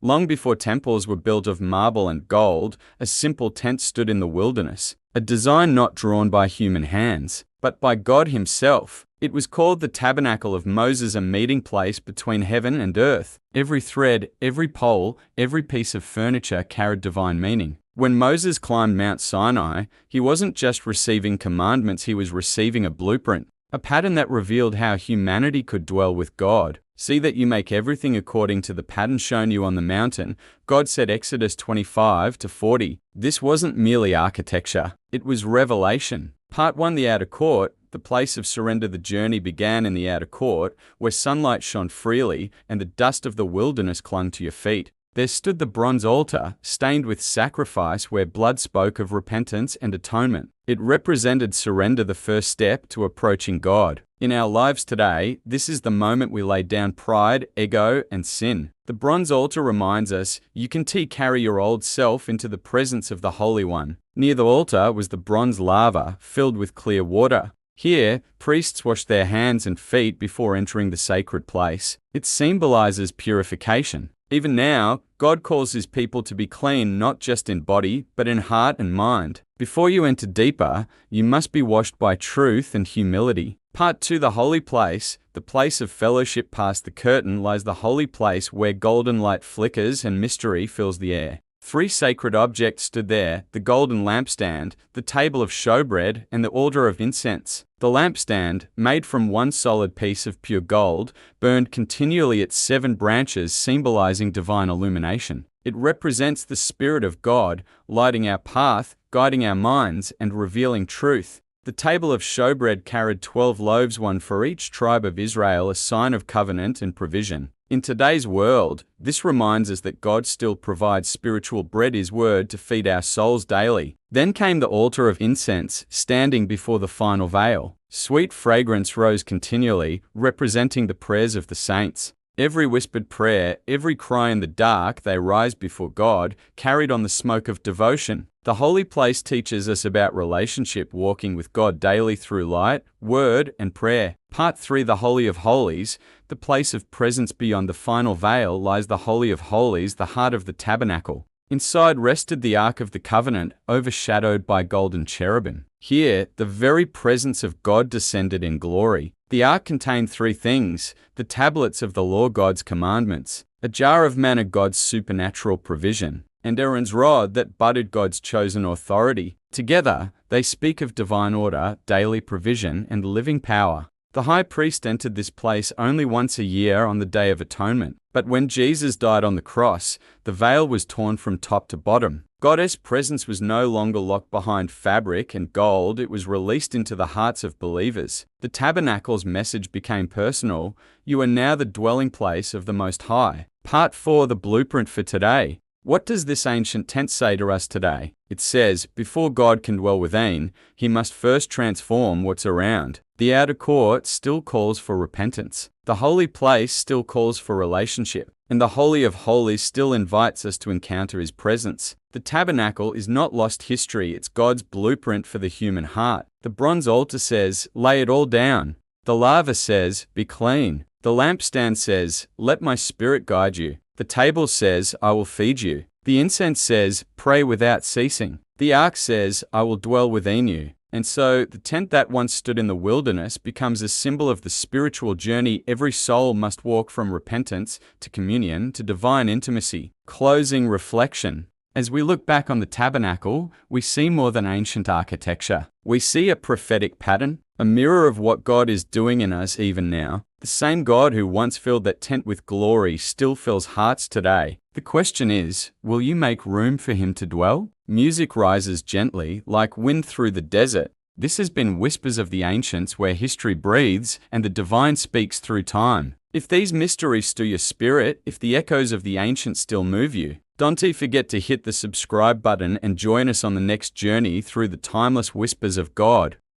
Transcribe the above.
Long before temples were built of marble and gold, a simple tent stood in the wilderness, a design not drawn by human hands, but by God Himself. It was called the Tabernacle of Moses, a meeting place between heaven and earth. Every thread, every pole, every piece of furniture carried divine meaning. When Moses climbed Mount Sinai, he wasn't just receiving commandments, he was receiving a blueprint, a pattern that revealed how humanity could dwell with God. See that you make everything according to the pattern shown you on the mountain, God said, Exodus 25-40. This wasn't merely architecture, it was revelation. Part 1, the outer court. The place of surrender. The journey began in the outer court, where sunlight shone freely and the dust of the wilderness clung to your feet. There stood the bronze altar, stained with sacrifice, where blood spoke of repentance and atonement. It represented surrender, the first step to approaching God. In our lives today, this is the moment we lay down pride, ego, and sin. The bronze altar reminds us, you can carry your old self into the presence of the Holy One. Near the altar was the bronze laver, filled with clear water. Here, priests washed their hands and feet before entering the sacred place. It symbolizes purification. Even now, God calls His people to be clean, not just in body, but in heart and mind. Before you enter deeper, you must be washed by truth and humility. Part 2, the holy place. The place of fellowship. Past the curtain lies the holy place, where golden light flickers and mystery fills the air. 3 sacred objects stood there: the golden lampstand, the table of showbread, and the altar of incense. The lampstand, made from one solid piece of pure gold, burned continually its 7 branches, symbolizing divine illumination. It represents the Spirit of God, lighting our path, guiding our minds, and revealing truth. The table of showbread carried 12 loaves, one for each tribe of Israel, a sign of covenant and provision. In today's world, this reminds us that God still provides spiritual bread, His word, to feed our souls daily. Then came the altar of incense, standing before the final veil. Sweet fragrance rose continually, representing the prayers of the saints. Every whispered prayer, every cry in the dark, they rise before God, carried on the smoke of devotion. The holy place teaches us about relationship, walking with God daily through light, word, and prayer. Part 3, the Holy of Holies. The place of presence. Beyond the final veil lies the Holy of Holies, the heart of the tabernacle. Inside rested the Ark of the Covenant, overshadowed by golden cherubim. Here, the very presence of God descended in glory. The ark contained 3 things: the tablets of the law, God's commandments, a jar of manna, God's supernatural provision, and Aaron's rod that budded, God's chosen authority. Together, they speak of divine order, daily provision, and living power. The high priest entered this place only once a year on the Day of Atonement. But when Jesus died on the cross, the veil was torn from top to bottom. God's presence was no longer locked behind fabric and gold, it was released into the hearts of believers. The tabernacle's message became personal: you are now the dwelling place of the Most High. Part 4, the blueprint for today. What does this ancient tent say to us today? It says, before God can dwell within, He must first transform what's around. The outer court still calls for repentance. The holy place still calls for relationship. And the Holy of Holies still invites us to encounter His presence. The tabernacle is not lost history, it's God's blueprint for the human heart. The bronze altar says, lay it all down. The laver says, be clean. The lampstand says, let my Spirit guide you. The table says, I will feed you. The incense says, pray without ceasing. The ark says, I will dwell within you. And so, the tent that once stood in the wilderness becomes a symbol of the spiritual journey every soul must walk, from repentance to communion to divine intimacy. Closing reflection. As we look back on the tabernacle, we see more than ancient architecture. We see a prophetic pattern, a mirror of what God is doing in us even now. The same God who once filled that tent with glory still fills hearts today. The question is, will you make room for Him to dwell? Music rises gently, like wind through the desert. This has been Whispers of the Ancients, where history breathes and the divine speaks through time. If these mysteries stir your spirit, if the echoes of the ancients still move you, don't forget to hit the subscribe button and join us on the next journey through the timeless whispers of God.